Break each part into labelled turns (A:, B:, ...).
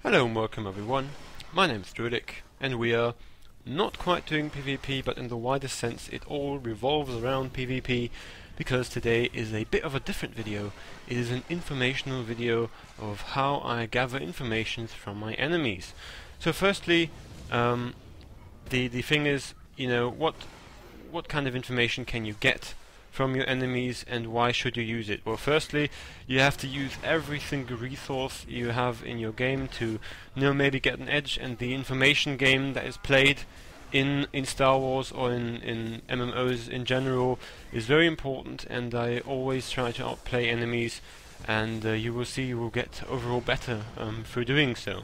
A: Hello and welcome everyone, my name is Drewlik and we are not quite doing PvP, but in the widest sense it all revolves around PvP because today is a bit of a different video. It is an informational video of how I gather information from my enemies. So firstly, the thing is, what kind of information can you get from your enemies and why should you use it? Well, firstly, you have to use every single resource you have in your game to, maybe get an edge, and the information game that is played in Star Wars or in MMOs in general is very important, and I always try to outplay enemies, and you will see you will get overall better through doing so.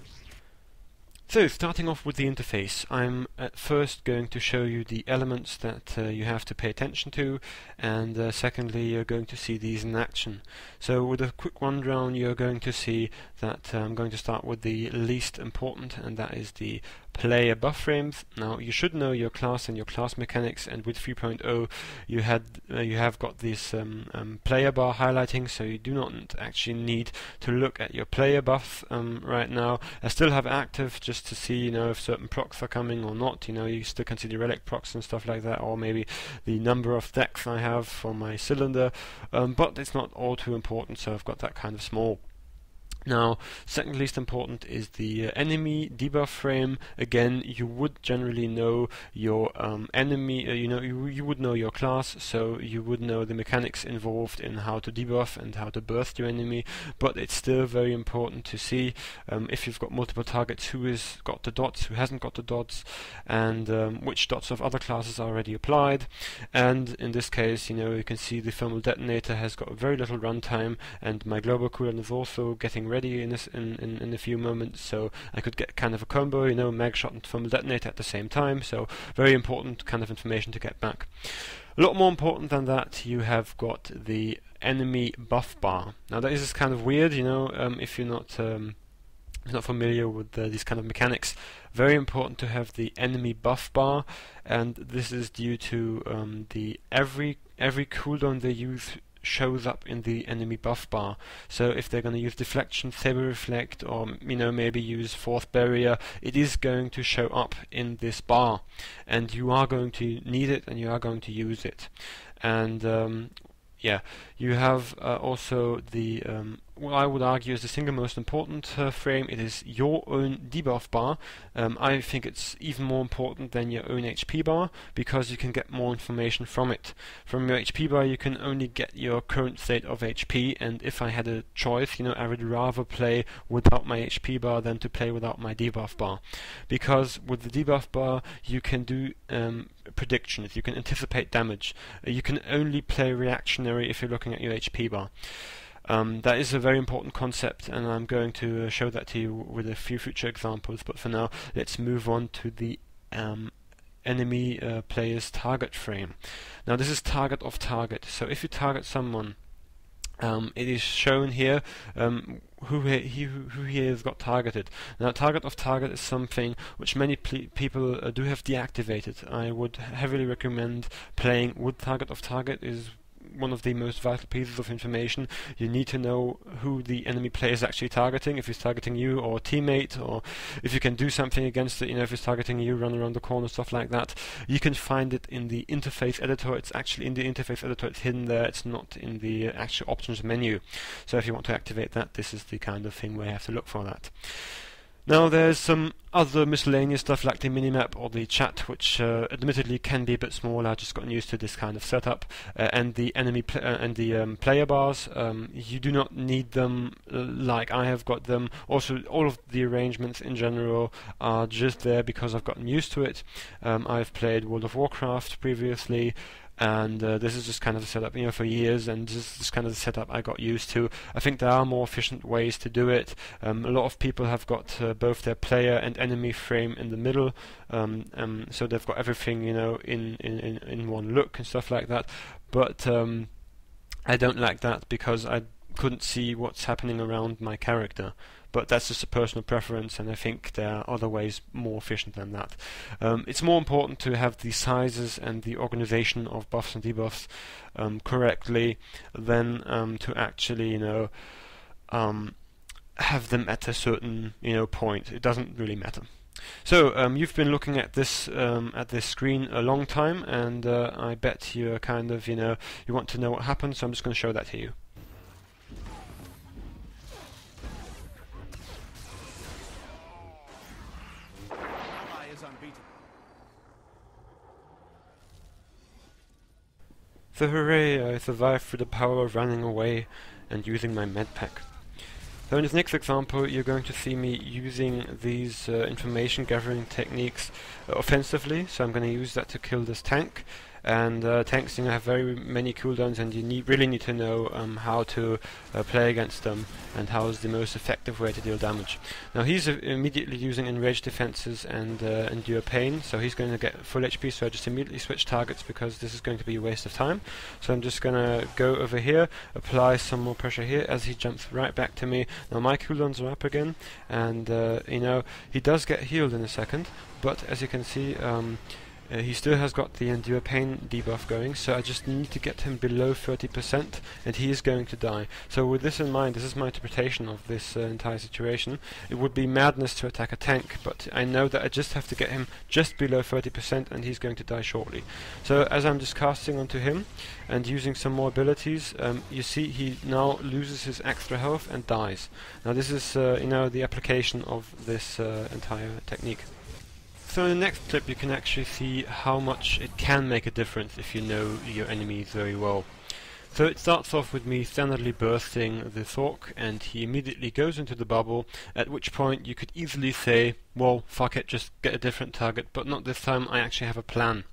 A: So, starting off with the interface, I'm at first going to show you the elements that you have to pay attention to, and secondly you're going to see these in action. So with a quick rundown, you're going to see that I'm going to start with the least important, and that is the player buff frames. Now you should know your class and your class mechanics, and with 3.0 you have got this player bar highlighting, so you do not actually need to look at your player buff right now. I still have active just to see if certain procs are coming or not. You still can see the relic procs and stuff like that, or maybe the number of decks I have for my cylinder, but it's not all too important, so I've got that kind of small. Now, second least important is the enemy debuff frame. Again, you would generally know your enemy, you would know your class, so you would know the mechanics involved in how to debuff and how to burst your enemy, but it's still very important to see if you've got multiple targets, who has got the dots, who hasn't got the dots, and which dots of other classes are already applied. And in this case, you can see the thermal detonator has got very little runtime, and my global cooldown is also getting ready in a few moments, so I could get kind of a combo, mag shot and thermal detonator at the same time, so very important kind of information to get back. A lot more important than that, you have got the enemy buff bar. Now that is kind of weird, if you're not familiar with these kind of mechanics. Very important to have the enemy buff bar, and this is due to the every cooldown they use shows up in the enemy buff bar. So if they're going to use deflection, saber reflect, or maybe use fourth barrier, it is going to show up in this bar, and you are going to need it and you are going to use it. And yeah, you have also the what I would argue is the single most important frame. It is your own debuff bar. I think it's even more important than your own HP bar, because you can get more information from it. From your HP bar you can only get your current state of HP, and if I had a choice, I would rather play without my HP bar than to play without my debuff bar, because with the debuff bar you can do predictions, you can anticipate damage. You can only play reactionary if you're looking at your HP bar. That is a very important concept, and I'm going to show that to you with a few future examples, but for now let's move on to the enemy player's target frame. Now this is target of target, so if you target someone, it is shown here who he has got targeted. Now, target of target is something which many people do have deactivated. I would heavily recommend playing with target of target. Is one of the most vital pieces of information. You need to know who the enemy player is actually targeting, if he's targeting you or a teammate, or if you can do something against it, if he's targeting you, run around the corner, stuff like that. You can find it in the interface editor. It's actually in the interface editor, it's hidden there, it's not in the actual options menu. So if you want to activate that, this is the kind of thing where you have to look for that. Now there's some other miscellaneous stuff like the minimap or the chat, which admittedly can be a bit small. I've just gotten used to this kind of setup, and the enemy player bars. You do not need them like I have got them. Also, all of the arrangements in general are just there because I've gotten used to it. I've played World of Warcraft previously, and this is just kind of the setup, for years, and this is kind of the setup I got used to. I think there are more efficient ways to do it. A lot of people have got both their player and enemy frame in the middle, so they've got everything, in one look and stuff like that. But I don't like that because I couldn't see what's happening around my character. But that's just a personal preference, and I think there are other ways more efficient than that. It's more important to have the sizes and the organization of buffs and debuffs correctly than to actually, have them at a certain point. It doesn't really matter. So you've been looking at this screen a long time, and I bet you're kind of you want to know what happened. So I'm just going to show that to you. So hooray, I survived through the power of running away and using my medpack. So in this next example, you're going to see me using these information gathering techniques offensively. So I'm going to use that to kill this tank. And tanks have very many cooldowns, and you really need to know how to play against them and how is the most effective way to deal damage. Now he's immediately using enraged defenses and endure pain, so he's going to get full HP, so I just immediately switch targets because this is going to be a waste of time. So I'm just going to go over here, apply some more pressure here as he jumps right back to me. Now my cooldowns are up again, and he does get healed in a second, but as you can see he still has got the Endure Pain debuff going, so I just need to get him below 30% and he is going to die. So with this in mind, this is my interpretation of this entire situation. It would be madness to attack a tank, but I know that I just have to get him just below 30% and he's going to die shortly. So as I'm just casting onto him and using some more abilities, you see he now loses his extra health and dies. Now this is the application of this entire technique. So in the next clip you can actually see how much it can make a difference if you know your enemies very well. So it starts off with me standardly bursting the Thork, and he immediately goes into the bubble, at which point you could easily say, well, fuck it, just get a different target, but not this time, I actually have a plan.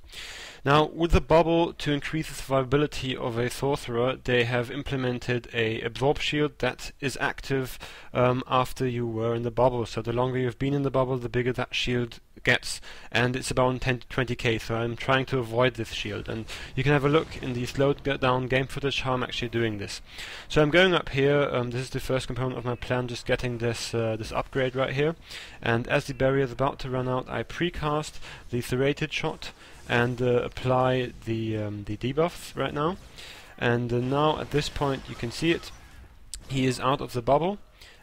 A: Now, with the bubble, to increase the survivability of a sorcerer, they have implemented a absorb shield that is active after you were in the bubble. So the longer you've been in the bubble, the bigger that shield gets, and it's about 10 to 20k, so I'm trying to avoid this shield. And you can have a look in the slowed down game footage how I'm actually doing this. So I'm going up here, this is the first component of my plan, just getting this upgrade right here, and as the barrier is about to run out, I precast the serrated shot and apply the debuffs right now. And now at this point you can see it, he is out of the bubble,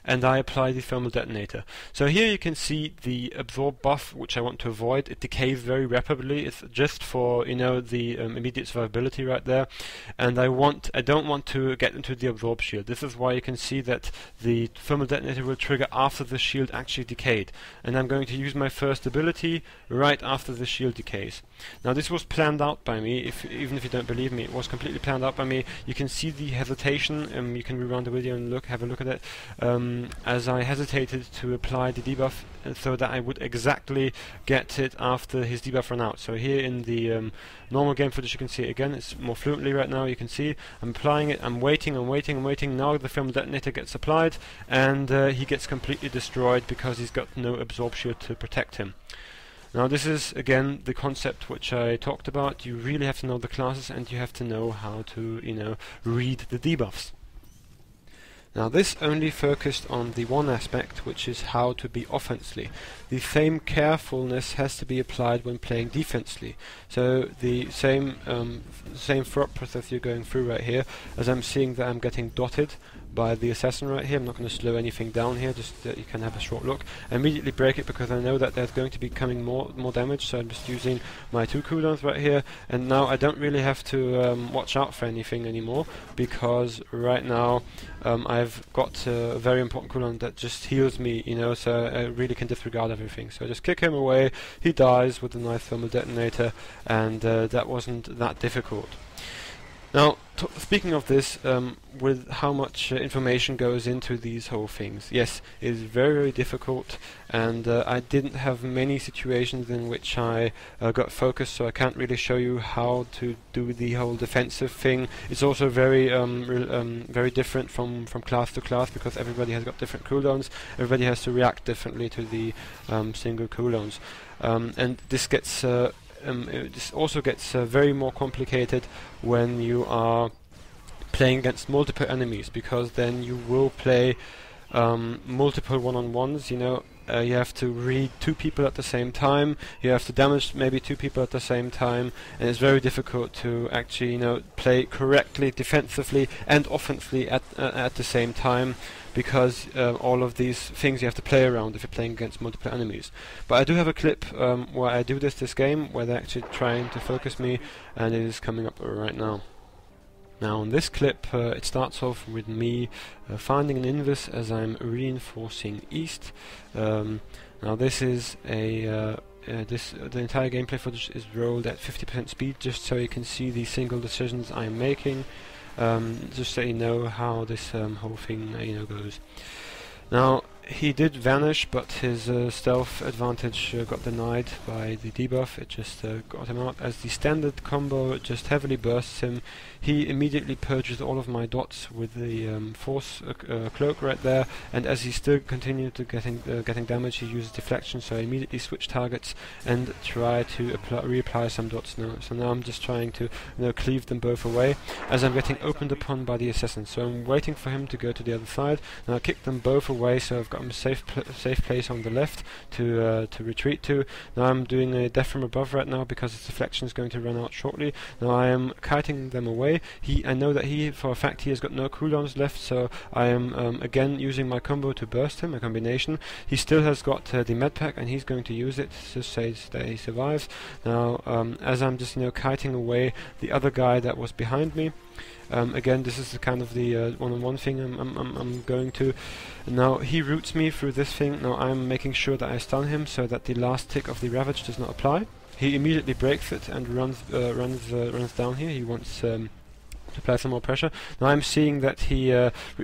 A: and I apply the thermal detonator. So here you can see the absorb buff, which I want to avoid. It decays very rapidly. It's just for the immediate survivability right there, and I don't want to get into the absorb shield. This is why you can see that the thermal detonator will trigger after the shield actually decayed, and I'm going to use my first ability right after the shield decays. Now this was planned out by me. Even if you don't believe me, it was completely planned out by me. You can see the hesitation. You can rewind the video and have a look at it. As I hesitated to apply the debuff so that I would exactly get it after his debuff ran out. So here in the normal game footage you can see it again, it's more fluently right now. You can see I'm applying it, I'm waiting. Now the thermal detonator gets applied, and he gets completely destroyed because he's got no absorb shield to protect him. Now this is again the concept which I talked about. You really have to know the classes, and you have to know how to read the debuffs. Now this only focused on the one aspect, which is how to be offensively. The same carefulness has to be applied when playing defensively. So the same thought process you're going through right here, as I'm seeing that I'm getting dotted by the assassin right here. I'm not going to slow anything down here, just that you can have a short look. I immediately break it because I know that there's going to be coming more damage, so I'm just using my 2 cooldowns right here, and now I don't really have to watch out for anything anymore, because right now I've got a very important cooldown that just heals me, so I really can disregard everything. So I just kick him away, he dies with a nice thermal detonator, and that wasn't that difficult. Now, speaking of this, with how much information goes into these whole things, yes, it is very, very difficult, and I didn't have many situations in which I got focused, so I can't really show you how to do the whole defensive thing. It's also very very different from class to class, because everybody has got different cooldowns, everybody has to react differently to the single cooldowns, and this gets this also gets very more complicated when you are playing against multiple enemies, because then you will play multiple one-on-ones. You have to read 2 people at the same time, you have to damage maybe 2 people at the same time, and it's very difficult to actually play correctly defensively and offensively at the same time, because all of these things you have to play around if you're playing against multiple enemies. But I do have a clip where I do this game, where they're actually trying to focus me, and it is coming up right now. Now in this clip it starts off with me finding an invis as I'm reinforcing east. Now this is a the entire gameplay footage is rolled at 50% speed, just so you can see the single decisions I'm making, just so you know how this whole thing goes. Now he did vanish, but his stealth advantage got denied by the debuff. It just got him out. As the standard combo just heavily bursts him, he immediately purges all of my dots with the force cloak right there, and as he still continued to getting damage, he uses deflection, so I immediately switch targets and try to reapply some dots now. So now I'm just trying to cleave them both away as I'm getting opened upon by the assassin. So I'm waiting for him to go to the other side. Now I kick them both away, so I've got a safe place on the left to retreat to. Now I'm doing a death from above right now because his deflection is going to run out shortly. Now I am kiting them away. I know that for a fact he has got no cooldowns left, so I am again using my combo to burst him, a combination. He still has got the medpack, and he's going to use it to say that he survives. Now as I'm just kiting away the other guy that was behind me, again, this is the kind of the one-on-one thing I'm going to. Now he roots me through this thing. Now I'm making sure that I stun him so that the last tick of the Ravage does not apply. He immediately breaks it and runs down here. He wants to apply some more pressure. Now I'm seeing that he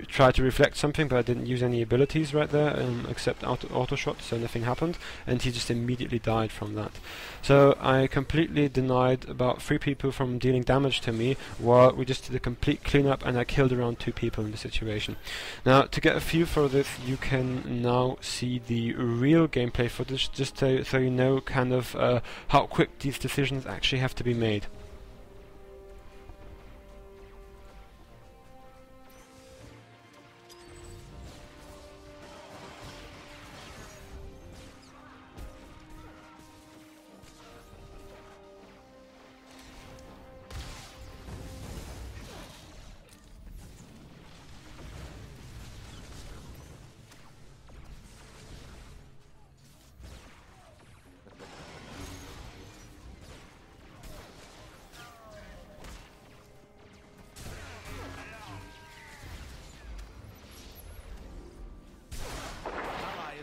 A: tried to reflect something, but I didn't use any abilities right there, except auto shot, so nothing happened, and he just immediately died from that. So I completely denied about 3 people from dealing damage to me, while we just did a complete cleanup, and I killed around 2 people in the situation. Now to get a feel for this, you can now see the real gameplay footage, just so you know kind of how quick these decisions actually have to be made.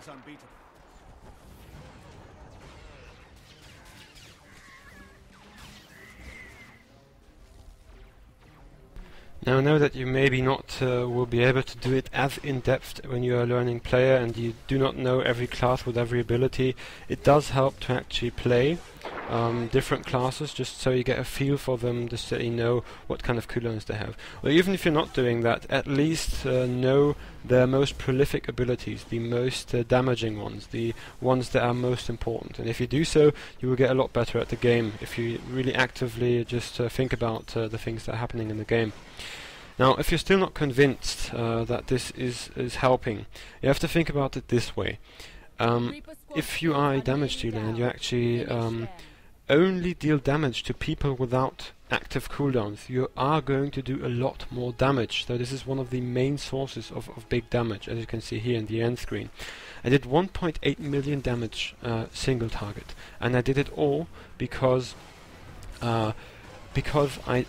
B: Unbeatable.
A: Now I know that you maybe not will be able to do it as in-depth when you are a learning player and you do not know every class with every ability. It does help to actually play different classes, just so you get a feel for them, just so you know what kind of cooldowns they have. Or even if you're not doing that, at least know their most prolific abilities, the most damaging ones, the ones that are most important. And if you do so, you will get a lot better at the game, if you really actively just think about the things that are happening in the game. Now, if you're still not convinced that this is helping, you have to think about it this way. If you are a damage dealer and you actually only deal damage to people without active cooldowns, you are going to do a lot more damage. So this is one of the main sources of big damage, as you can see here in the end screen. I did 1.8 million damage single target, and I did it all because I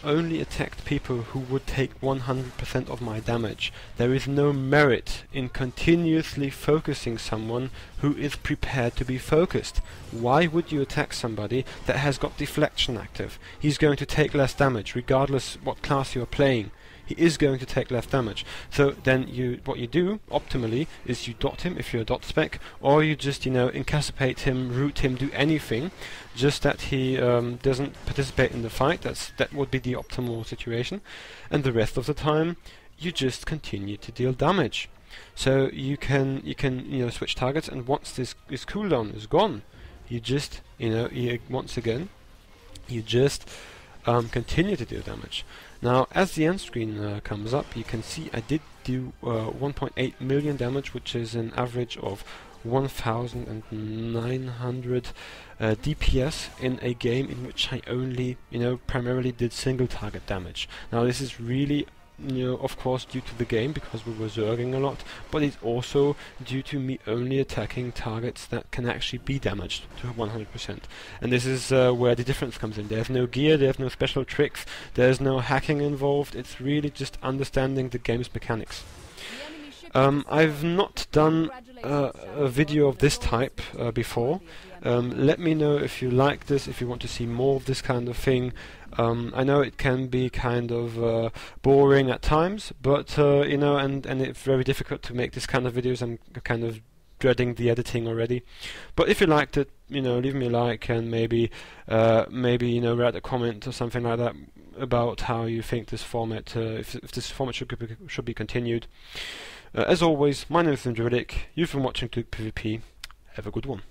A: only attacked people who would take 100% of my damage. There is no merit in continuously focusing someone who is prepared to be focused. Why would you attack somebody that has got deflection active? He's going to take less damage regardless what class you are playing. He is going to take less damage. So then what you do optimally is you dot him if you're a dot spec, or you just incapacitate him, root him, do anything, just that he doesn't participate in the fight. That would be the optimal situation, and the rest of the time you just continue to deal damage. So you can switch targets, and once this cooldown is gone, you just once again you just continue to deal damage. Now, as the end screen comes up, you can see I did do 1.8 million damage, which is an average of 1,900 DPS in a game in which I only, primarily did single target damage. Now, this is really of course due to the game because we were zerging a lot, but it's also due to me only attacking targets that can actually be damaged to 100%. And this is where the difference comes in. There's no gear, there's no special tricks, there's no hacking involved. It's really just understanding the game's mechanics. I've not done a video of this type before. Let me know if you like this, if you want to see more of this kind of thing. I know it can be kind of boring at times, but and it's very difficult to make this kind of videos. I'm kind of dreading the editing already. But if you liked it, leave me a like, and maybe write a comment or something like that about how you think this format, if this format should be continued. As always, my name is Drewlik. You've been watching Drewlik PvP. Have a good one.